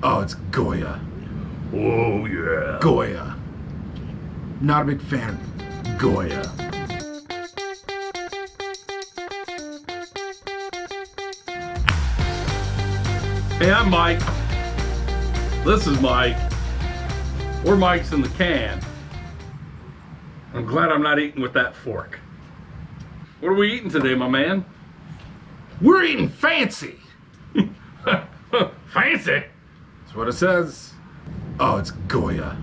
Oh, it's Goya. Oh yeah. Goya. Not a big fan of Goya. Hey, I'm Mike. This is Mike. We're Mike's in the can. I'm glad I'm not eating with that fork. What are we eating today, my man? We're eating fancy. Fancy? That's what it says. Oh, it's Goya.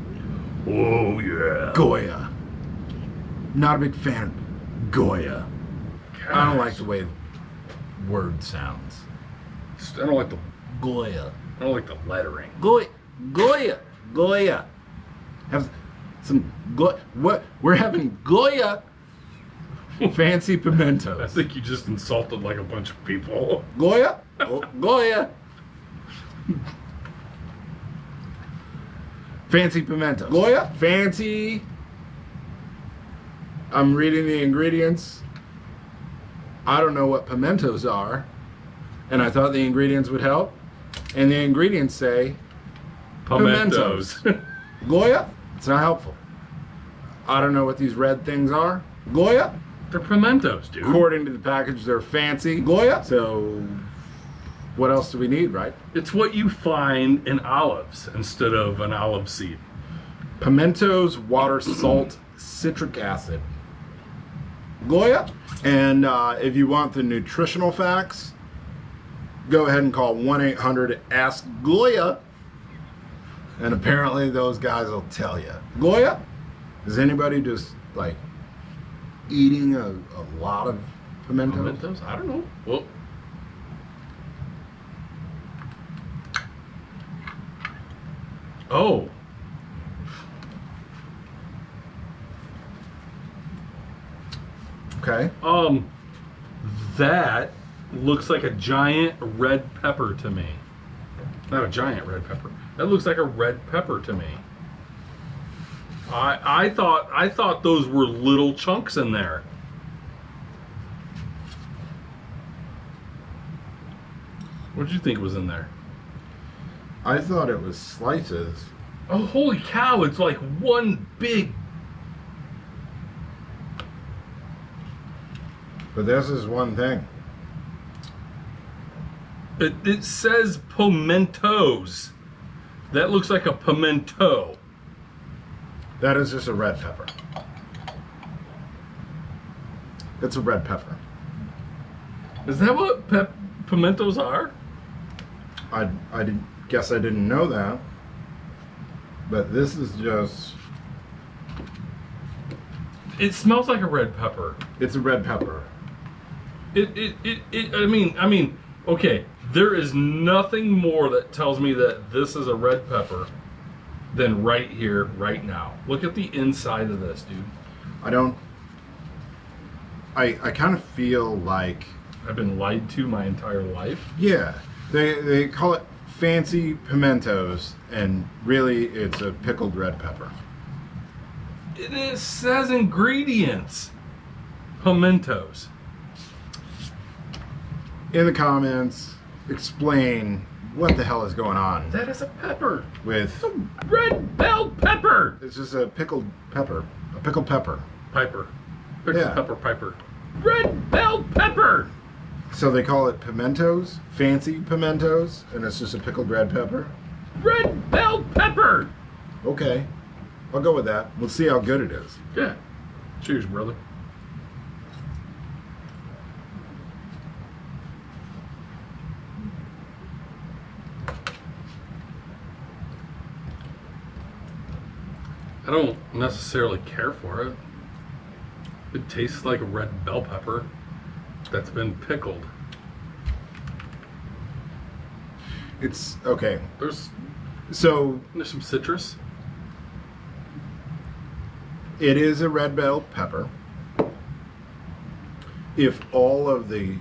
Oh yeah. Goya. Not a big fan of Goya. Gosh. I don't like the way the word sounds. I don't like the Goya. I don't like the lettering. Goya. Goya. Goya. Have some Goya. What? We're having Goya. Fancy I pimentos. think you just insulted like a bunch of people. Goya. Oh, Goya. Fancy pimentos. Goya. Fancy. I'm reading the ingredients. I don't know what pimentos are, and I thought the ingredients would help. And the ingredients say Pimientos. Goya. It's not helpful. I don't know what these red things are. Goya. They're pimentos, dude. According to the package, they're fancy. Goya. So, what else do we need, right? It's what you find in olives instead of an olive seed. Pimentos, water, salt, citric acid. Goya. And if you want the nutritional facts, go ahead and call 1-800-ASK-GOYA. And apparently those guys will tell you. Goya? Is anybody just like eating a lot of pimentos? Pimentos? I don't know. Well, oh. Okay. That looks like a giant red pepper to me. Not a giant red pepper. That looks like a red pepper to me. I thought those were little chunks in there. What did you think was in there? I thought it was slices. Oh, holy cow, it's like one big... But this is one thing. It says pimentos. That looks like a pimento. That is just a red pepper. It's a red pepper. Is that what pimentos are? I guess I didn't know that. But this is just... It smells like a red pepper. It's a red pepper. I mean, okay, there is nothing more that tells me that this is a red pepper than right here, right now. Look at the inside of this, dude. I kind of feel like... I've been lied to my entire life. Yeah, they call it fancy pimentos, and really it's a pickled red pepper. It says ingredients. Pimentos. In the comments, explain what the hell is going on That is a pepper. with... It's a red bell pepper. It's just a pickled pepper. A pickled pepper. Piper. Pickled Yeah. pepper piper. Red bell pepper. So they call it pimentos, fancy pimentos, and it's just a pickled red pepper? Red bell pepper. Okay, I'll go with that. We'll see how good it is. Yeah. Cheers, brother. I don't necessarily care for it. It tastes like a red bell pepper that's been pickled. It's, okay, There's so some citrus. it is a red bell pepper. If all of the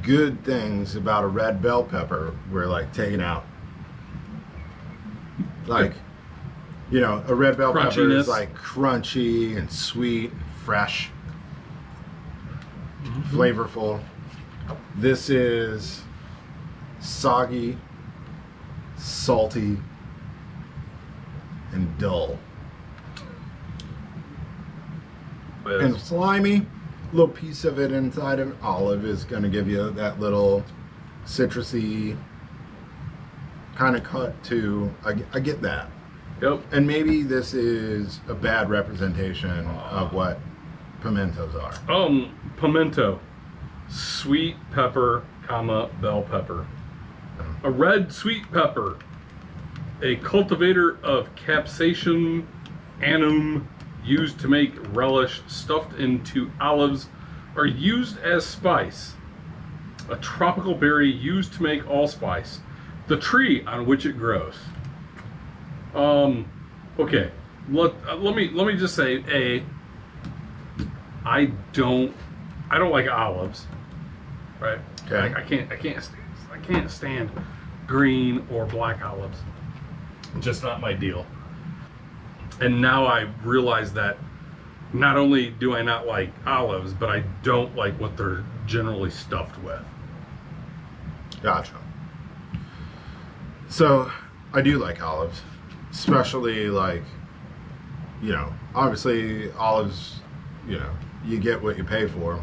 good things about a red bell pepper were like taken out, like, you know, a red bell pepper Crunchiness. is like crunchy and sweet, fresh, flavorful. This is soggy salty, and dull. And slimy. Little piece of it inside of an olive is going to give you that little citrusy kind of cut too. I get that. Yep. And maybe this is a bad representation of what pimentos are. Pimento, sweet pepper, comma, bell pepper. A red sweet pepper, a cultivator of Capsaicum annum, used to make relish, stuffed into olives, or used as spice. A tropical berry used to make allspice. The tree on which it grows. Okay. Let me just say, I don't like olives, right? Okay. I can't stand green or black olives. Just not my deal. And now I realize that not only do I not like olives, but I don't like what they're generally stuffed with. Gotcha. So I do like olives, especially like, you know, obviously olives, you know, you get what you pay for,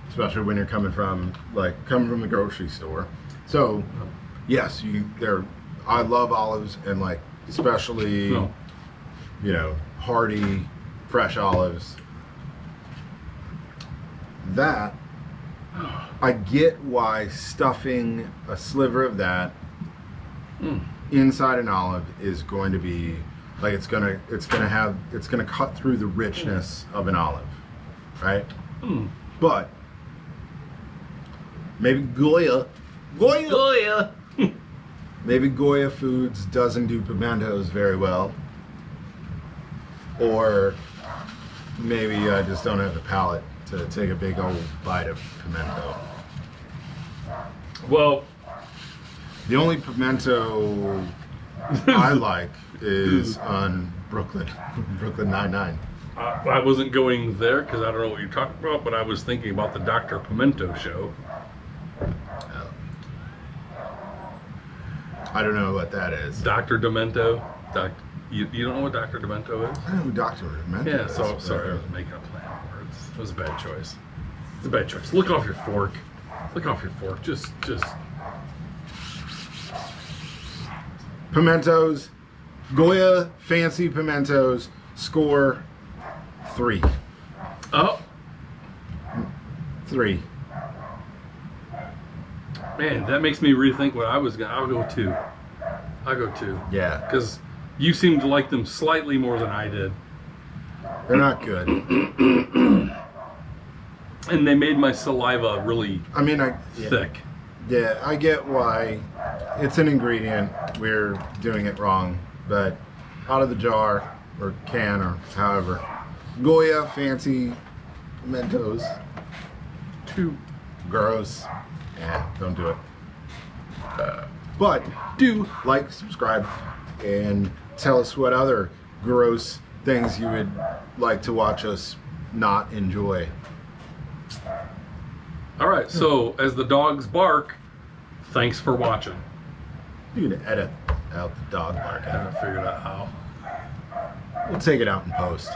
especially when you're coming from the grocery store. So yes, I love olives, and like especially you know, hearty fresh olives. That I get why stuffing a sliver of that inside an olive is going to be like it's gonna cut through the richness of an olive, right? But maybe Goya maybe Goya Foods doesn't do pimentos very well, or maybe I just don't have the palate to take a big old bite of pimento. Well, the only pimento I like is on Brooklyn Nine-Nine. I wasn't going there because I don't know what you're talking about, but I was thinking about the Dr. Pimiento Show. I don't know what that is. Dr. Demento. You don't know what Dr. Demento is? I know who Dr. Demento Yeah, is. so sorry, I was making a play on words. It was a bad choice. It's a bad choice. Look off your fork. Look off your fork. Just. Pimentos, Goya fancy pimentos score 3. Oh. 3. Man, that makes me rethink what I was gonna. I'll go 2. I'll go 2. Yeah. Because you seem to like them slightly more than I did. They're not good. And they made my saliva really thick. Yeah, I get why. It's an ingredient. We're doing it wrong. But out of the jar or can or however. Goya fancy Mentos. 2. Gross. Yeah, don't do it. But do like, subscribe, and tell us what other gross things you would like to watch us not enjoy. All right, so as the dogs bark, thanks for watching. You can edit out the dog bark. I haven't figured out how. We'll take it out in post.